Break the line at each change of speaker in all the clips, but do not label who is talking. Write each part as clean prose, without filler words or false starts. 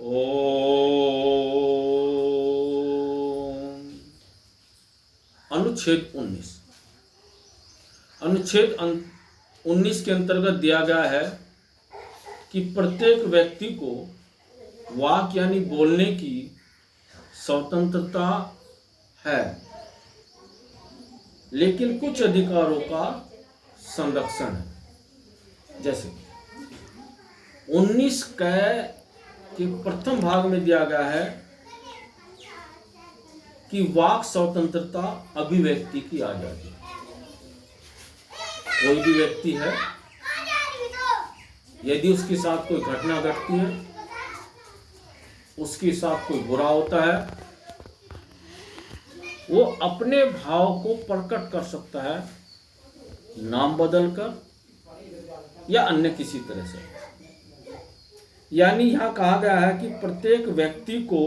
ओम। अनुच्छेद 19। अनुच्छेद 19 के अंतर्गत दिया गया है कि प्रत्येक व्यक्ति को वाक यानी बोलने की स्वतंत्रता है, लेकिन कुछ अधिकारों का संरक्षण है। जैसे 19 क के प्रथम भाग में दिया गया है कि वाक स्वतंत्रता अभिव्यक्ति की आजादी। कोई भी व्यक्ति है, यदि उसके साथ कोई घटना घटती है, उसके साथ कोई बुरा होता है, वो अपने भाव को प्रकट कर सकता है, नाम बदलकर या अन्य किसी तरह से। यानी यहां कहा गया है कि प्रत्येक व्यक्ति को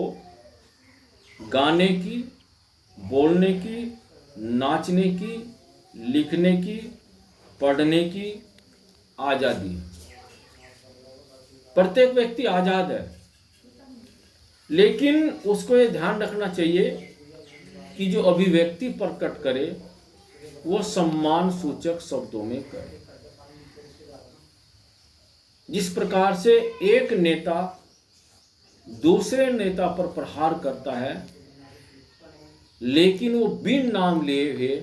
गाने की, बोलने की, नाचने की, लिखने की, पढ़ने की आजादी है। प्रत्येक व्यक्ति आजाद है, लेकिन उसको ये ध्यान रखना चाहिए कि जो अभिव्यक्ति प्रकट करे वो सम्मान सूचक शब्दों में करे। जिस प्रकार से एक नेता दूसरे नेता पर प्रहार करता है, लेकिन वो बिन नाम लिए हुए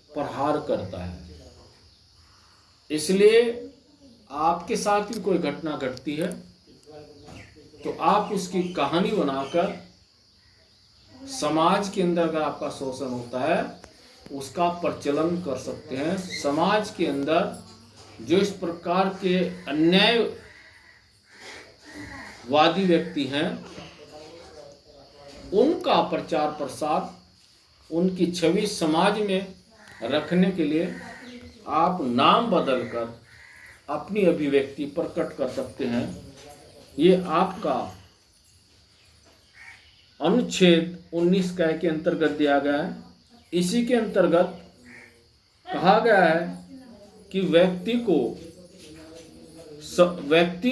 प्रहार करता है। इसलिए आपके साथ भी कोई घटना घटती है तो आप उसकी कहानी बनाकर समाज के अंदर अगर आपका शोषण होता है उसका प्रचलन कर सकते हैं। समाज के अंदर जो इस प्रकार के अन्यायवादी व्यक्ति हैं उनका प्रचार प्रसार, उनकी छवि समाज में रखने के लिए आप नाम बदलकर अपनी अभिव्यक्ति प्रकट कर सकते हैं। ये आपका अनुच्छेद 19 क के अंतर्गत दिया गया है। इसी के अंतर्गत कहा गया है कि व्यक्ति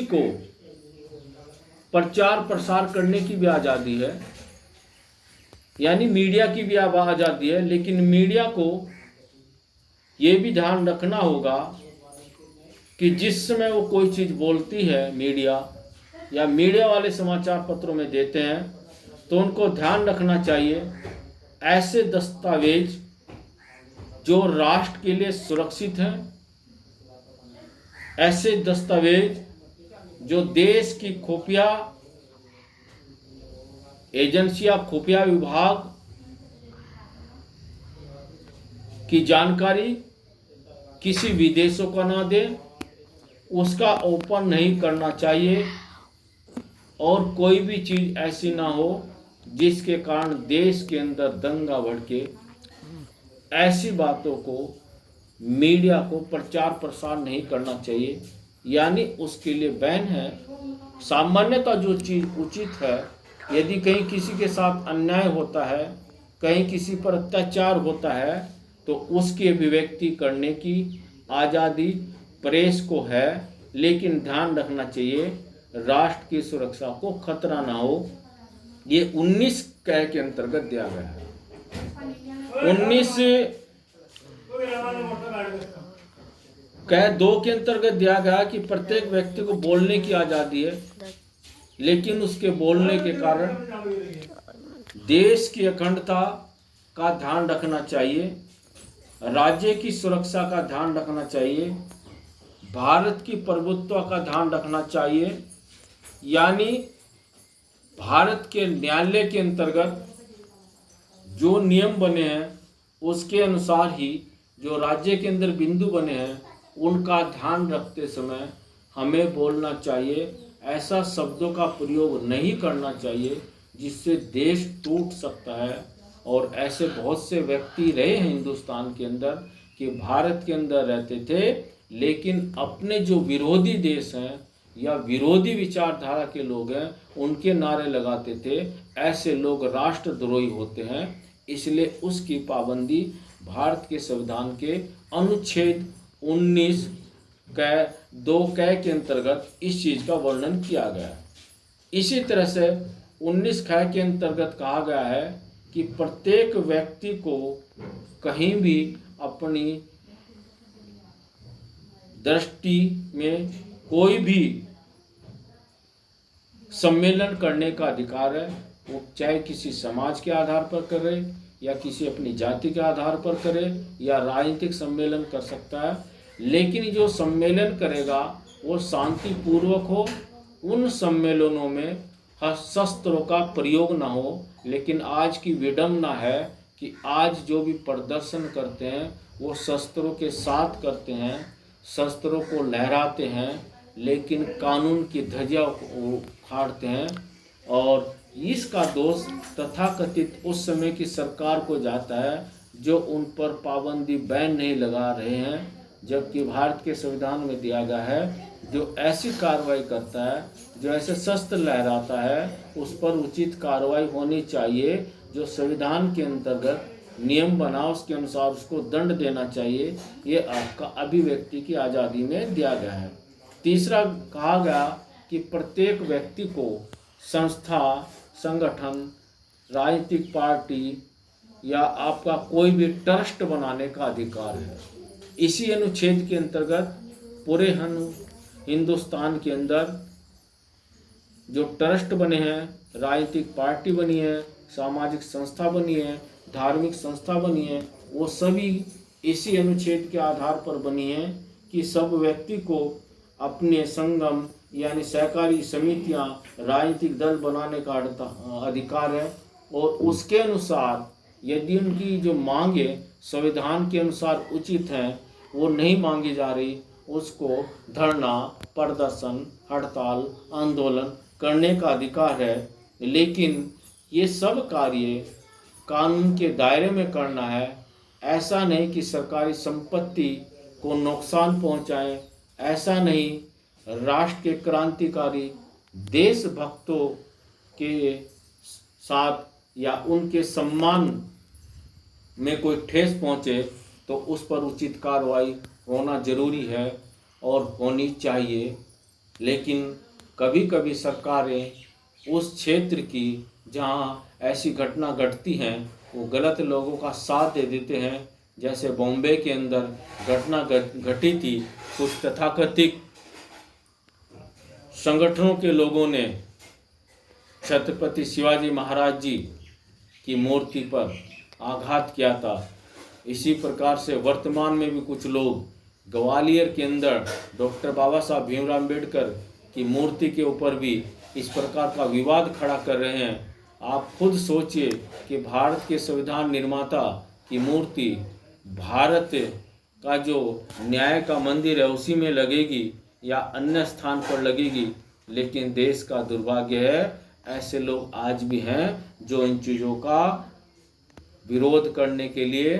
को प्रचार प्रसार करने की भी आज़ादी है, यानी मीडिया की भी आज़ादी है। लेकिन मीडिया को ये भी ध्यान रखना होगा कि जिस समय वो कोई चीज़ बोलती है मीडिया या मीडिया वाले समाचार पत्रों में देते हैं, तो उनको ध्यान रखना चाहिए ऐसे दस्तावेज जो राष्ट्र के लिए सुरक्षित हैं, ऐसे दस्तावेज जो देश की खुफिया एजेंसियां, खुफिया विभाग की जानकारी किसी विदेशों को ना दे, उसका ओपन नहीं करना चाहिए। और कोई भी चीज़ ऐसी ना हो जिसके कारण देश के अंदर दंगा भड़के। ऐसी बातों को मीडिया को प्रचार प्रसार नहीं करना चाहिए, यानी उसके लिए बैन है। सामान्यतः जो चीज़ उचित है, यदि कहीं किसी के साथ अन्याय होता है, कहीं किसी पर अत्याचार होता है, तो उसकी अभिव्यक्ति करने की आज़ादी प्रेस को है। लेकिन ध्यान रखना चाहिए राष्ट्र की सुरक्षा को खतरा ना हो। ये 19 क के अंतर्गत दिया गया है। 19 क 2 के अंतर्गत दिया गया कि प्रत्येक व्यक्ति को बोलने की आज़ादी है, लेकिन उसके बोलने के कारण देश की अखंडता का ध्यान रखना चाहिए, राज्य की सुरक्षा का ध्यान रखना चाहिए, भारत की प्रभुत्व का ध्यान रखना चाहिए। यानी भारत के न्यायालय के अंतर्गत जो नियम बने हैं उसके अनुसार ही जो राज्य के अंदर बिंदु बने हैं उनका ध्यान रखते समय हमें बोलना चाहिए। ऐसा शब्दों का प्रयोग नहीं करना चाहिए जिससे देश टूट सकता है। और ऐसे बहुत से व्यक्ति रहे हैं हिंदुस्तान के अंदर कि भारत के अंदर रहते थे, लेकिन अपने जो विरोधी देश हैं या विरोधी विचारधारा के लोग हैं उनके नारे लगाते थे। ऐसे लोग राष्ट्रद्रोही होते हैं। इसलिए उसकी पाबंदी भारत के संविधान के अनुच्छेद 19 क 2 क के अंतर्गत इस चीज़ का वर्णन किया गया है। इसी तरह से 19 ख के अंतर्गत कहा गया है कि प्रत्येक व्यक्ति को कहीं भी अपनी दृष्टि में कोई भी सम्मेलन करने का अधिकार है। वो चाहे किसी समाज के आधार पर करे या किसी अपनी जाति के आधार पर करे या राजनीतिक सम्मेलन कर सकता है, लेकिन जो सम्मेलन करेगा वो शांतिपूर्वक हो। उन सम्मेलनों में शस्त्रों का प्रयोग ना हो। लेकिन आज की विडंबना है कि आज जो भी प्रदर्शन करते हैं वो शस्त्रों के साथ करते हैं, शस्त्रों को लहराते हैं, लेकिन कानून की ध्वजा उखाड़ते हैं। और इसका दोष तथाकथित उस समय की सरकार को जाता है जो उन पर पाबंदी बैन नहीं लगा रहे हैं, जबकि भारत के संविधान में दिया गया है जो ऐसी कार्रवाई करता है, जो ऐसे शस्त्र लहराता है, उस पर उचित कार्रवाई होनी चाहिए। जो संविधान के अंतर्गत नियम बना उसके अनुसार उसको दंड देना चाहिए। ये आपका अभिव्यक्ति की आज़ादी में दिया गया है। तीसरा कहा गया कि प्रत्येक व्यक्ति को संस्था, संगठन, राजनीतिक पार्टी या आपका कोई भी ट्रस्ट बनाने का अधिकार है। इसी अनुच्छेद के अंतर्गत पूरे हिंदुस्तान के अंदर जो ट्रस्ट बने हैं, राजनीतिक पार्टी बनी है, सामाजिक संस्था बनी है, धार्मिक संस्था बनी है, वो सभी इसी अनुच्छेद के आधार पर बनी है कि सब व्यक्ति को अपने संगम यानी सहकारी समितियां, राजनीतिक दल बनाने का अधिकार है। और उसके अनुसार यदि उनकी जो मांगे संविधान के अनुसार उचित हैं, वो नहीं मांगी जा रही, उसको धरना, प्रदर्शन, हड़ताल, आंदोलन करने का अधिकार है। लेकिन ये सब कार्य कानून के दायरे में करना है। ऐसा नहीं कि सरकारी संपत्ति को नुकसान पहुंचाएं, ऐसा नहीं राष्ट्र के क्रांतिकारी देशभक्तों के साथ या उनके सम्मान में कोई ठेस पहुंचे तो उस पर उचित कार्रवाई होना जरूरी है और होनी चाहिए। लेकिन कभी कभी सरकारें उस क्षेत्र की जहां ऐसी घटना घटती हैं वो गलत लोगों का साथ दे देते हैं। जैसे बॉम्बे के अंदर घटना घटी थी, कुछ तथाकथित संगठनों के लोगों ने छत्रपति शिवाजी महाराज जी की मूर्ति पर आघात किया था। इसी प्रकार से वर्तमान में भी कुछ लोग ग्वालियर के अंदर डॉक्टर बाबा साहब भीमराव अम्बेडकर की मूर्ति के ऊपर भी इस प्रकार का विवाद खड़ा कर रहे हैं। आप खुद सोचिए कि भारत के संविधान निर्माता की मूर्ति भारत का जो न्याय का मंदिर है उसी में लगेगी या अन्य स्थान पर लगेगी। लेकिन देश का दुर्भाग्य है ऐसे लोग आज भी हैं जो इन चीज़ों का विरोध करने के लिए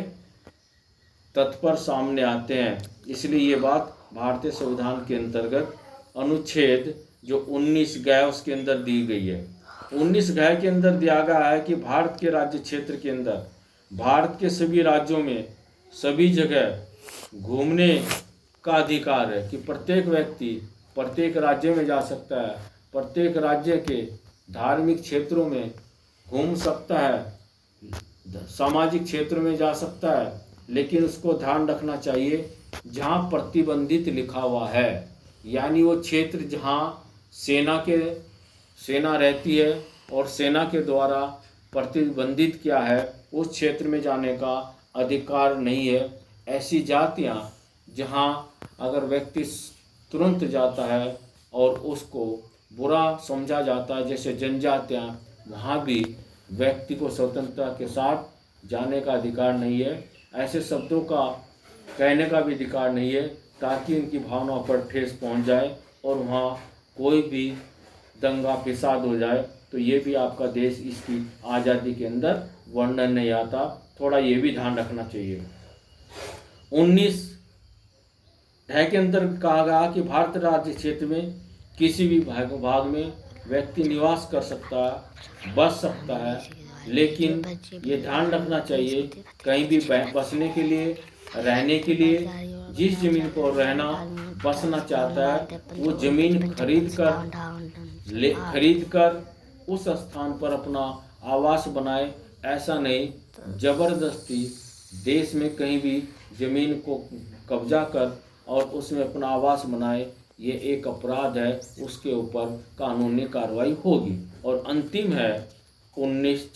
तत्पर सामने आते हैं। इसलिए ये बात भारतीय संविधान के अंतर्गत अनुच्छेद जो 19 ग उसके अंदर दी गई है। 19 ग के अंदर दिया गया है कि भारत के राज्य क्षेत्र के अंदर भारत के सभी राज्यों में सभी जगह घूमने का अधिकार है कि प्रत्येक व्यक्ति प्रत्येक राज्य में जा सकता है, प्रत्येक राज्य के धार्मिक क्षेत्रों में घूम सकता है, सामाजिक क्षेत्रों में जा सकता है। लेकिन उसको ध्यान रखना चाहिए जहाँ प्रतिबंधित लिखा हुआ है, यानी वो क्षेत्र जहाँ सेना रहती है और सेना के द्वारा प्रतिबंधित किया है उस क्षेत्र में जाने का अधिकार नहीं है। ऐसी जातियाँ जहाँ अगर व्यक्ति तुरंत जाता है और उसको बुरा समझा जाता है, जैसे जनजातियाँ, वहाँ भी व्यक्ति को स्वतंत्रता के साथ जाने का अधिकार नहीं है। ऐसे शब्दों का कहने का भी अधिकार नहीं है ताकि उनकी भावनाओं पर ठेस पहुँच जाए और वहाँ कोई भी दंगा फिसाद हो जाए। तो ये भी आपका देश इसकी आज़ादी के अंदर वर्णन नहीं आता। थोड़ा ये भी ध्यान रखना चाहिए। 19 के अंदर कहा गया कि भारत राज्य क्षेत्र में किसी भी भाग में व्यक्ति निवास कर सकता है, बस सकता है, लेकिन ये ध्यान रखना चाहिए कहीं भी बसने के लिए, रहने के लिए जिस जमीन पर रहना बसना चाहता है वो जमीन खरीद कर खरीद कर उस स्थान पर अपना आवास बनाए, ऐसा नहीं। जबरदस्ती देश में कहीं भी जमीन को कब्जा कर और उसमें अपना आवास बनाए, ये एक अपराध है, उसके ऊपर कानूनी कार्रवाई होगी। और अंतिम है 19